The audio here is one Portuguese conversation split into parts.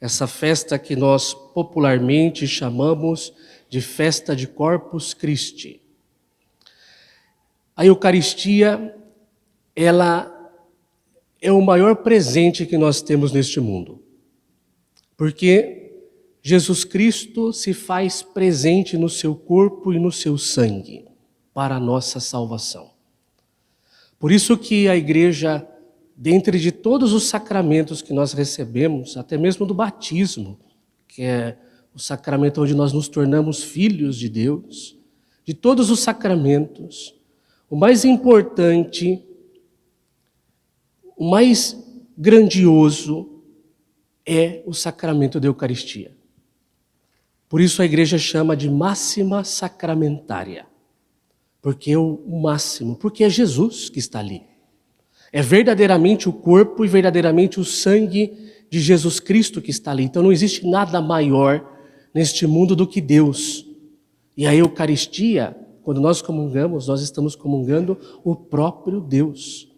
essa festa que nós popularmente chamamos de festa de Corpus Christi. A Eucaristia, ela é o maior presente que nós temos neste mundo, porque Jesus Cristo se faz presente no seu corpo e no seu sangue para a nossa salvação. Por isso que a igreja, dentre de todos os sacramentos que nós recebemos, até mesmo do batismo, que é o sacramento onde nós nos tornamos filhos de Deus, de todos os sacramentos, o mais importante, o mais grandioso é o sacramento da Eucaristia. Por isso a igreja chama de máxima sacramentária, porque é o máximo, porque é Jesus que está ali. É verdadeiramente o corpo e verdadeiramente o sangue de Jesus Cristo que está ali. Então não existe nada maior neste mundo do que Deus. E a Eucaristia, quando nós comungamos, nós estamos comungando o próprio Deus.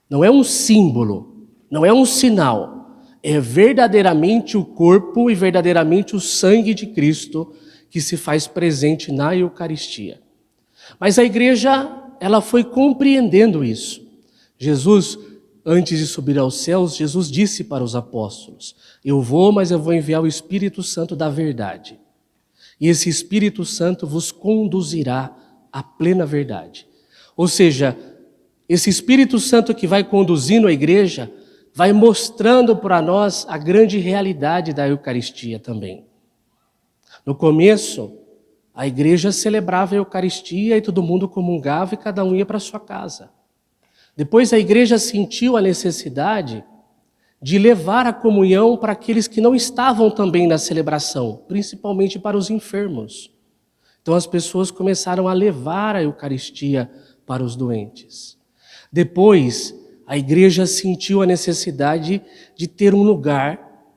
Não é um símbolo, não é um sinal. É verdadeiramente o corpo e verdadeiramente o sangue de Cristo que se faz presente na Eucaristia. Mas a igreja, ela foi compreendendo isso. Jesus, antes de subir aos céus, Jesus disse para os apóstolos: eu vou, mas eu vou enviar o Espírito Santo da verdade. E esse Espírito Santo vos conduzirá à plena verdade. Ou seja, esse Espírito Santo que vai conduzindo a igreja, vai mostrando para nós a grande realidade da Eucaristia também. No começo, a igreja celebrava a Eucaristia e todo mundo comungava e cada um ia para sua casa. Depois a igreja sentiu a necessidade de levar a comunhão para aqueles que não estavam também na celebração, principalmente para os enfermos. Então as pessoas começaram a levar a Eucaristia para os doentes. Depois, a igreja sentiu a necessidade de ter um lugar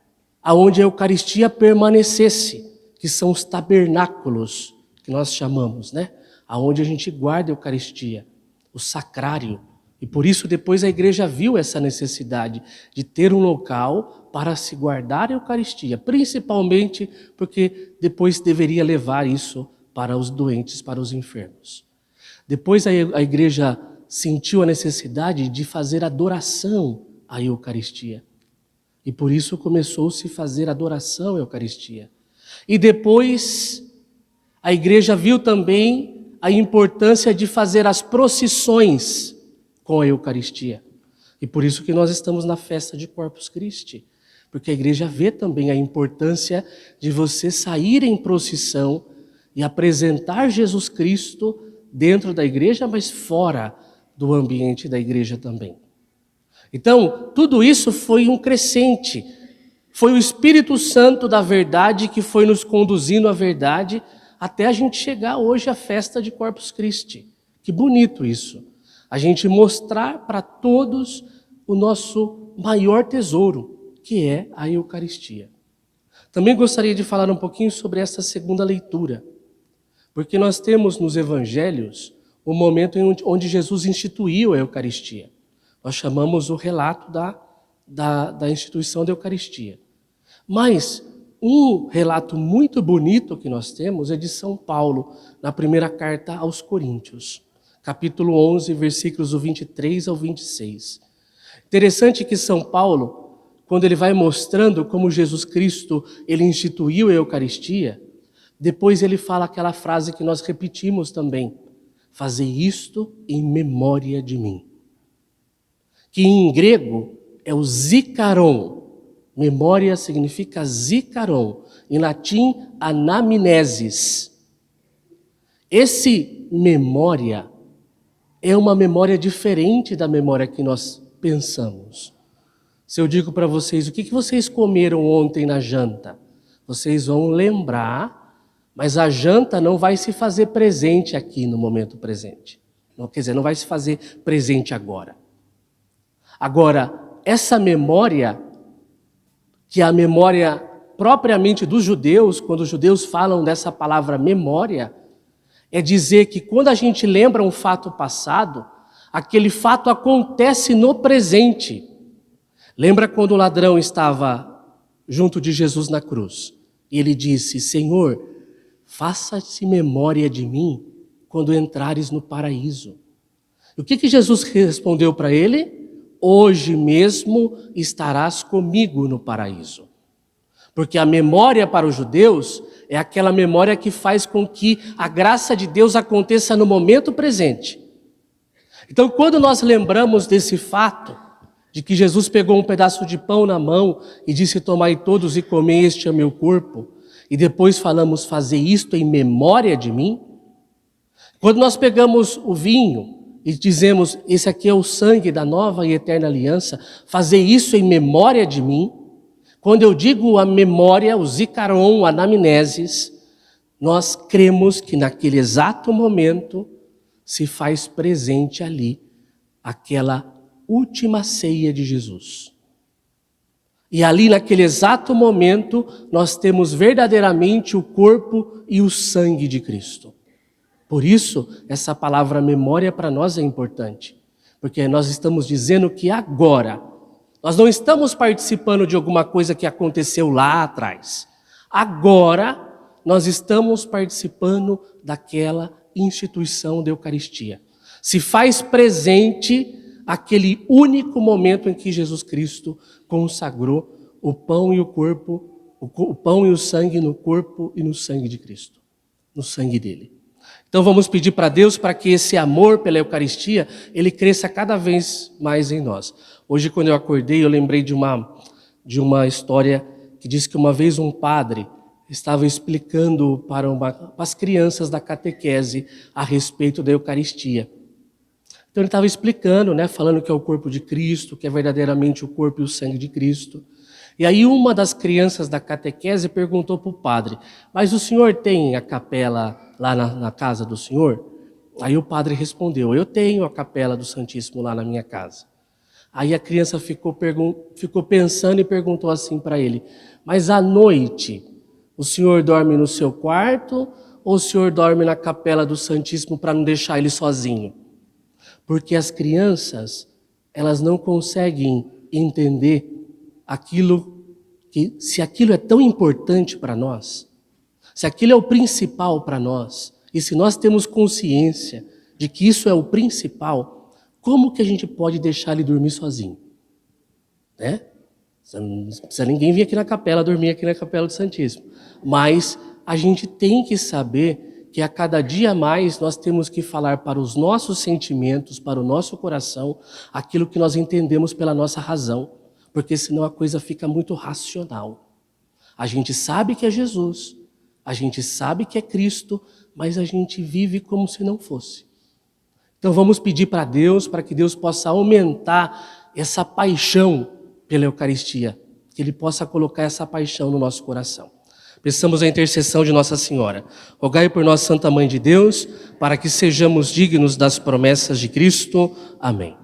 onde a Eucaristia permanecesse, que são os tabernáculos, que nós chamamos, né? Aonde a gente guarda a Eucaristia, o sacrário. E por isso depois a igreja viu essa necessidade de ter um local para se guardar a Eucaristia, principalmente porque depois deveria levar isso para os doentes, para os enfermos. Depois a igreja sentiu a necessidade de fazer adoração à Eucaristia. E por isso começou-se a fazer adoração à Eucaristia. E depois a igreja viu também a importância de fazer as procissões com a Eucaristia. E por isso que nós estamos na festa de Corpus Christi. Porque a igreja vê também a importância de você sair em procissão e apresentar Jesus Cristo dentro da igreja, mas fora do ambiente da igreja também. Então, tudo isso foi um crescente. Foi o Espírito Santo da verdade que foi nos conduzindo à verdade até a gente chegar hoje à festa de Corpus Christi. Que bonito isso. A gente mostrar para todos o nosso maior tesouro, que é a Eucaristia. Também gostaria de falar um pouquinho sobre essa segunda leitura, porque nós temos nos evangelhos o momento onde Jesus instituiu a Eucaristia. Nós chamamos o relato da instituição da Eucaristia. Mas um relato muito bonito que nós temos é de São Paulo, na primeira carta aos Coríntios, capítulo 11, versículos do 23 ao 26. Interessante que São Paulo, quando ele vai mostrando como Jesus Cristo ele instituiu a Eucaristia, depois ele fala aquela frase que nós repetimos também: fazei isto em memória de mim. Que em grego é o zikaron. Memória significa zikaron. Em latim, anamnesis. Esse memória é uma memória diferente da memória que nós pensamos. Se eu digo para vocês, o que vocês comeram ontem na janta? Vocês vão lembrar, mas a janta não vai se fazer presente aqui no momento presente. Não, quer dizer, não vai se fazer presente agora. Agora, essa memória, que é a memória propriamente dos judeus, quando os judeus falam dessa palavra memória, é dizer que quando a gente lembra um fato passado, aquele fato acontece no presente. Lembra quando o ladrão estava junto de Jesus na cruz. E ele disse: Senhor, faça-se memória de mim quando entrares no paraíso. E o que Jesus respondeu para ele? Hoje mesmo estarás comigo no paraíso. Porque a memória para os judeus é aquela memória que faz com que a graça de Deus aconteça no momento presente. Então, quando nós lembramos desse fato, de que Jesus pegou um pedaço de pão na mão e disse: tomai todos e comei, este é meu corpo, e depois falamos: fazer isto em memória de mim. Quando nós pegamos o vinho e dizemos: esse aqui é o sangue da nova e eterna aliança, fazer isso em memória de mim. Quando eu digo a memória, o zikaron, a anamnesis, nós cremos que naquele exato momento se faz presente ali aquela última ceia de Jesus. E ali naquele exato momento nós temos verdadeiramente o corpo e o sangue de Cristo. Por isso, essa palavra memória para nós é importante, porque nós estamos dizendo que agora, nós não estamos participando de alguma coisa que aconteceu lá atrás. Agora, nós estamos participando daquela instituição da Eucaristia. Se faz presente aquele único momento em que Jesus Cristo consagrou o pão e o corpo, o pão e o sangue no corpo e no sangue de Cristo, no sangue dele. Então vamos pedir para Deus para que esse amor pela Eucaristia, ele cresça cada vez mais em nós. Hoje, quando eu acordei, eu lembrei de uma história que diz que uma vez um padre estava explicando para as crianças da catequese a respeito da Eucaristia. Então ele estava explicando, falando que é o corpo de Cristo, que é verdadeiramente o corpo e o sangue de Cristo. E aí uma das crianças da catequese perguntou para o padre: mas o senhor tem a capela lá na casa do senhor? Aí o padre respondeu: eu tenho a capela do Santíssimo lá na minha casa. Aí a criança ficou pensando e perguntou assim para ele: mas à noite, o senhor dorme no seu quarto ou o senhor dorme na capela do Santíssimo para não deixar ele sozinho? Porque as crianças, elas não conseguem entender se aquilo é tão importante para nós, se aquilo é o principal para nós, e se nós temos consciência de que isso é o principal, como que a gente pode deixar ele dormir sozinho? Não precisa ninguém vir aqui na capela, dormir aqui na capela do Santíssimo. Mas a gente tem que saber que a cada dia mais nós temos que falar para os nossos sentimentos, para o nosso coração, aquilo que nós entendemos pela nossa razão, porque senão a coisa fica muito racional. A gente sabe que é Jesus, a gente sabe que é Cristo, mas a gente vive como se não fosse. Então vamos pedir para Deus, para que Deus possa aumentar essa paixão pela Eucaristia, que Ele possa colocar essa paixão no nosso coração. Peçamos a intercessão de Nossa Senhora. Rogai por nós, Santa Mãe de Deus, para que sejamos dignos das promessas de Cristo. Amém.